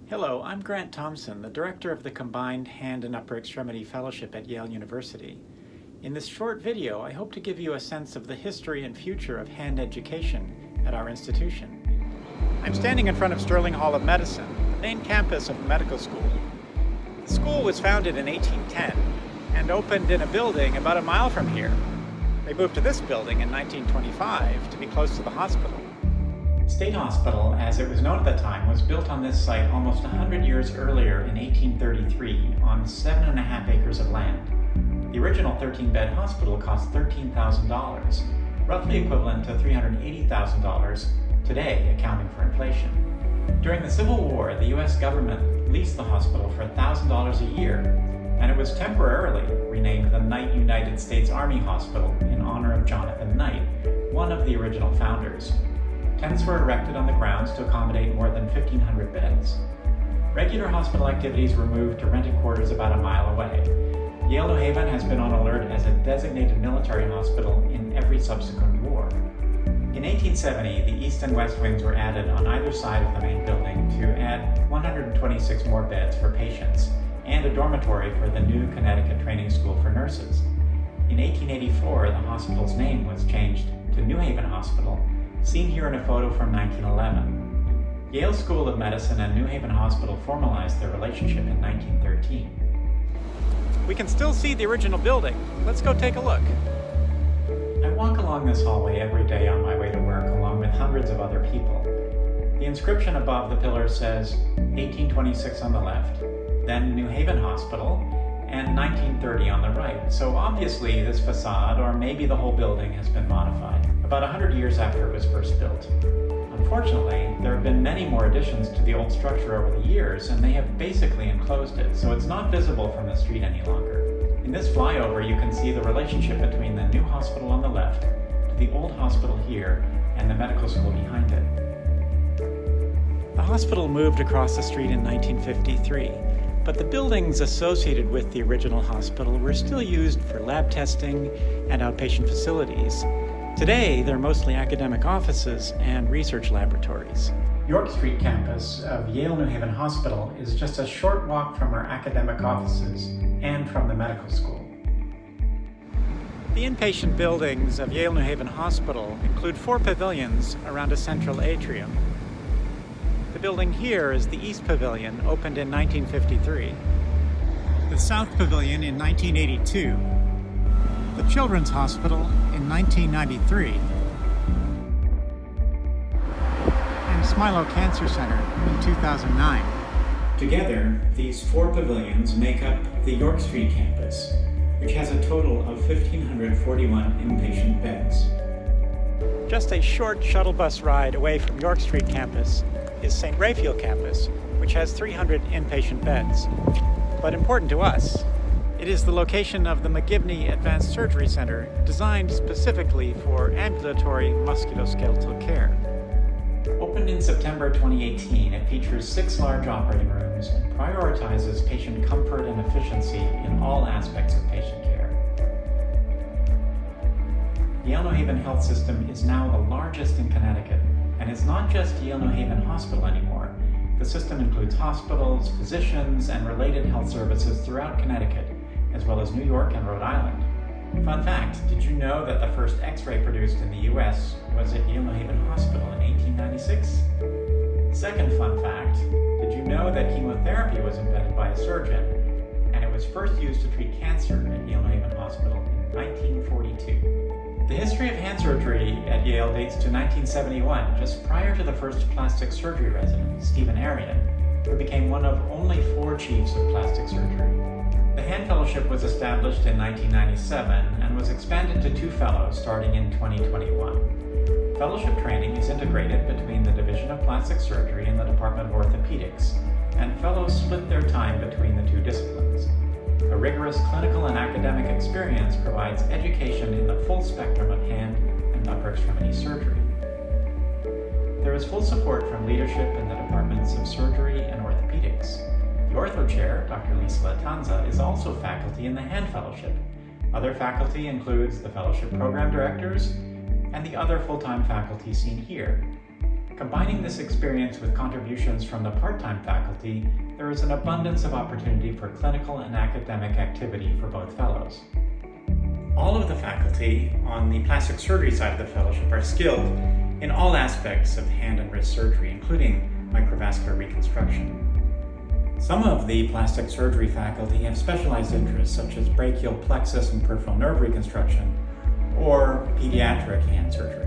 Hello, I'm Grant Thompson, the director of the Combined Hand and Upper Extremity Fellowship at Yale University. In this short video, I hope to give you a sense of the history and future of hand education at our institution. I'm standing in front of Sterling Hall of Medicine, the main campus of the medical school. The school was founded in 1810 and opened in a building about a mile from here. They moved to this building in 1925 to be close to the hospital. State Hospital, as it was known at the time, was built on this site almost 100 years earlier in 1833 on 7.5 acres of land. The original 13-bed hospital cost $13,000, roughly equivalent to $380,000 today, accounting for inflation. During the Civil War, the U.S. government leased the hospital for $1,000 a year, and it was temporarily renamed the Knight United States Army Hospital in honor of Jonathan Knight, one of the original founders. Tents were erected on the grounds to accommodate more than 1,500 beds. Regular hospital activities were moved to rented quarters about a mile away. Yale New Haven has been on alert as a designated military hospital in every subsequent war. In 1870, the east and west wings were added on either side of the main building to add 126 more beds for patients and a dormitory for the new Connecticut Training School for Nurses. In 1884, the hospital's name was changed to New Haven Hospital, seen here in a photo from 1911. Yale School of Medicine and New Haven Hospital formalized their relationship in 1913. We can still see the original building. Let's go take a look. I walk along this hallway every day on my way to work, along with hundreds of other people. The inscription above the pillars says 1826 on the left, then New Haven Hospital, and 1930 on the right. So obviously this facade, or maybe the whole building, has been modified about 100 years after it was first built. Unfortunately, there have been many more additions to the old structure over the years, and they have basically enclosed it, so it's not visible from the street any longer. In this flyover, you can see the relationship between the new hospital on the left to the old hospital here and the medical school behind it. The hospital moved across the street in 1953, but the buildings associated with the original hospital were still used for lab testing and outpatient facilities. Today, they're mostly academic offices and research laboratories. York Street campus of Yale New Haven Hospital is just a short walk from our academic offices and from the medical school. The inpatient buildings of Yale New Haven Hospital include 4 pavilions around a central atrium. The building here is the East Pavilion, opened in 1953. The South Pavilion in 1982. The Children's Hospital in 1993. And Smilo Cancer Center in 2009. Together, these 4 pavilions make up the York Street campus, which has a total of 1,541 inpatient beds. Just a short shuttle bus ride away from York Street campus is St. Raphael campus, which has 300 inpatient beds. But important to us, it is the location of the McGivney Advanced Surgery Center, designed specifically for ambulatory musculoskeletal care. Opened in September 2018, it features 6 large operating rooms and prioritizes patient comfort and efficiency in all aspects of patient care. Yale New Haven Health System is now the largest in Connecticut, and it's not just Yale New Haven Hospital anymore. The system includes hospitals, physicians, and related health services throughout Connecticut, as well as New York and Rhode Island. Fun fact, did you know that the first X-ray produced in the US was at Yale New Haven Hospital in 1896? Second fun fact, did you know that chemotherapy was invented by a surgeon, and it was first used to treat cancer at Yale New Haven Hospital in 1942? The history of hand surgery at Yale dates to 1971, just prior to the first plastic surgery resident, Stephen Arian, who became one of only 4 chiefs of plastic surgery. The Hand Fellowship was established in 1997 and was expanded to 2 fellows starting in 2021. Fellowship training is integrated between the Division of Plastic Surgery and the Department of Orthopedics, and fellows split their time between the 2 disciplines. A rigorous clinical and academic experience provides education in the full spectrum of hand and upper extremity surgery. There is full support from leadership in the departments of surgery and orthopedics. The ortho chair, Dr. Lisa Latanza, is also faculty in the Hand Fellowship. Other faculty includes the fellowship program directors and the other full-time faculty seen here. Combining this experience with contributions from the part-time faculty, there is an abundance of opportunity for clinical and academic activity for both fellows. All of the faculty on the plastic surgery side of the fellowship are skilled in all aspects of hand and wrist surgery, including microvascular reconstruction. Some of the plastic surgery faculty have specialized interests such as brachial plexus and peripheral nerve reconstruction or pediatric hand surgery.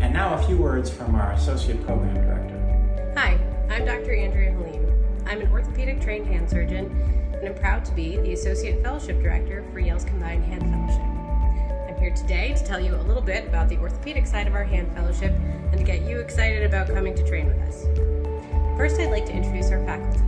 And now a few words from our Associate Program Director. Hi, I'm Dr. Andrea Halim. I'm an orthopedic trained hand surgeon and I'm proud to be the Associate Fellowship Director for Yale's Combined Hand Fellowship. I'm here today to tell you a little bit about the orthopedic side of our hand fellowship and to get you excited about coming to train with us. First, I'd like to introduce our faculty.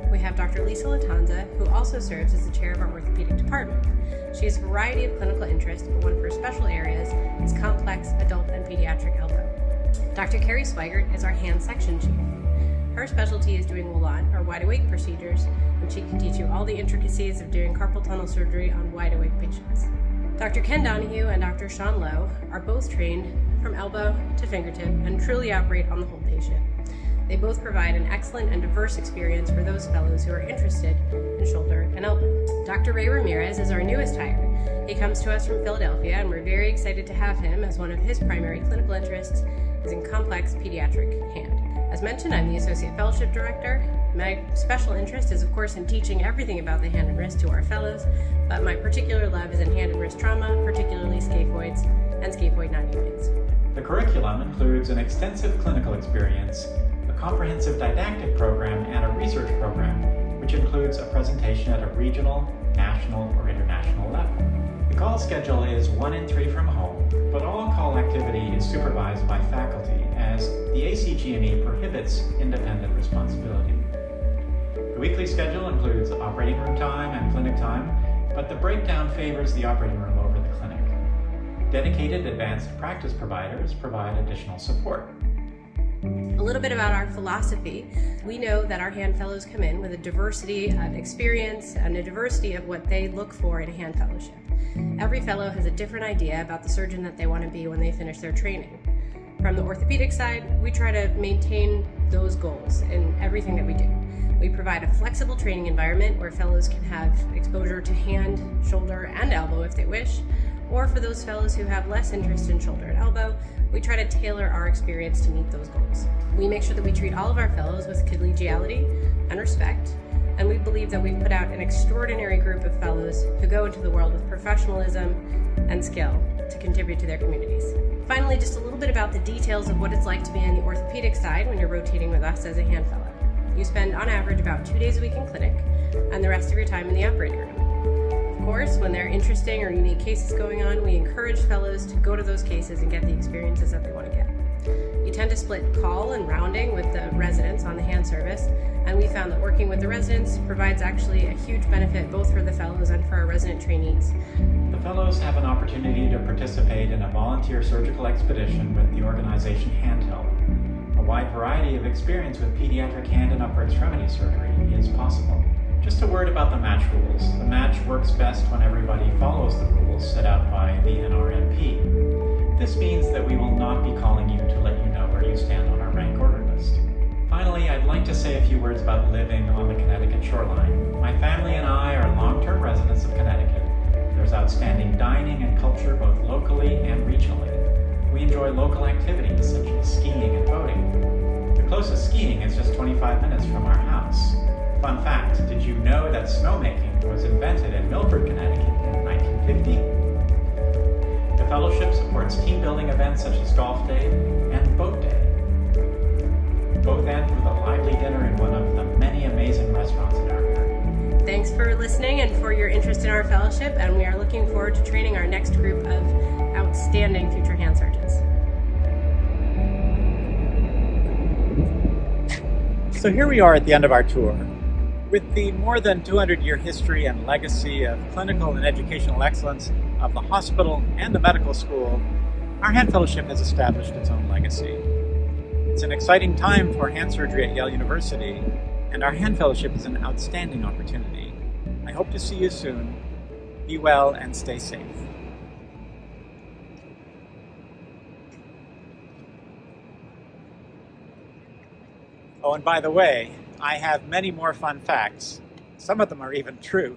We have Dr. Lisa Latanza, who also serves as the chair of our orthopedic department. She has a variety of clinical interests, but one of her special areas is complex adult and pediatric elbow. Dr. Carrie Swigert is our hand section chief. Her specialty is doing Wallon, or wide-awake procedures, and she can teach you all the intricacies of doing carpal tunnel surgery on wide-awake patients. Dr. Ken Donahue and Dr. Sean Lowe are both trained from elbow to fingertip and truly operate on the whole patient. They both provide an excellent and diverse experience for those fellows who are interested in shoulder and elbow. Dr. Ray Ramirez is our newest hire. He comes to us from Philadelphia, and we're very excited to have him as one of his primary clinical interests is in complex pediatric hand. As mentioned, I'm the Associate Fellowship Director. My special interest is, of course, in teaching everything about the hand and wrist to our fellows, but my particular love is in hand and wrist trauma, particularly scaphoids and scaphoid non-unions. The curriculum includes an extensive clinical experience, a comprehensive didactic program, and a research program, which includes a presentation at a regional, national, or international level. The call schedule is 1 in 3 from home, but all call activity is supervised by faculty as the ACG&E prohibits independent responsibility. The weekly schedule includes operating room time and clinic time, but the breakdown favors the operating room over the clinic. Dedicated advanced practice providers provide additional support. A little bit about our philosophy. We know that our hand fellows come in with a diversity of experience and a diversity of what they look for in a hand fellowship. Every fellow has a different idea about the surgeon that they want to be when they finish their training. From the orthopedic side, we try to maintain those goals in everything that we do. We provide a flexible training environment where fellows can have exposure to hand, shoulder, and elbow if they wish, or for those fellows who have less interest in shoulder and elbow, we try to tailor our experience to meet those goals. We make sure that we treat all of our fellows with collegiality and respect, and we believe that we've put out an extraordinary group of fellows who go into the world with professionalism and skill to contribute to their communities. Finally, just a little bit about the details of what it's like to be on the orthopedic side when you're rotating with us as a hand fellow. You spend on average about 2 days a week in clinic and the rest of your time in the operating room. Of course, when there are interesting or unique cases going on, we encourage fellows to go to those cases and get the experiences that they want to get. You tend to split call and rounding with the residents on the hand service, and we found that working with the residents provides actually a huge benefit both for the fellows and for our resident trainees. The fellows have an opportunity to participate in a volunteer surgical expedition with the organization Handheld. A wide variety of experience with pediatric hand and upper extremity surgery is possible. Just a word about the match rules. The match works best when everybody follows the rules set out by the NRMP. This means that we will not be calling you to let you know where you stand on our rank order list. Finally, I'd like to say a few words about living on the Connecticut shoreline. My family and I are long-term residents of Connecticut. There's outstanding dining and culture both locally and regionally. We enjoy local activities such as skiing and boating. The closest skiing is just 25 minutes from our house. Fun fact, did you know that snowmaking was invented in Milford, Connecticut in 1950? The fellowship supports team building events such as Golf Day and Boat Day. Both end with a lively dinner in one of the many amazing restaurants in our area. Thanks for listening and for your interest in our fellowship, and we are looking forward to training our next group of outstanding future hand surgeons. So here we are at the end of our tour. With the more than 200-year history and legacy of clinical and educational excellence of the hospital and the medical school, our hand fellowship has established its own legacy. It's an exciting time for hand surgery at Yale University, and our hand fellowship is an outstanding opportunity. I hope to see you soon. Be well and stay safe. Oh, and by the way, I have many more fun facts. Some of them are even true.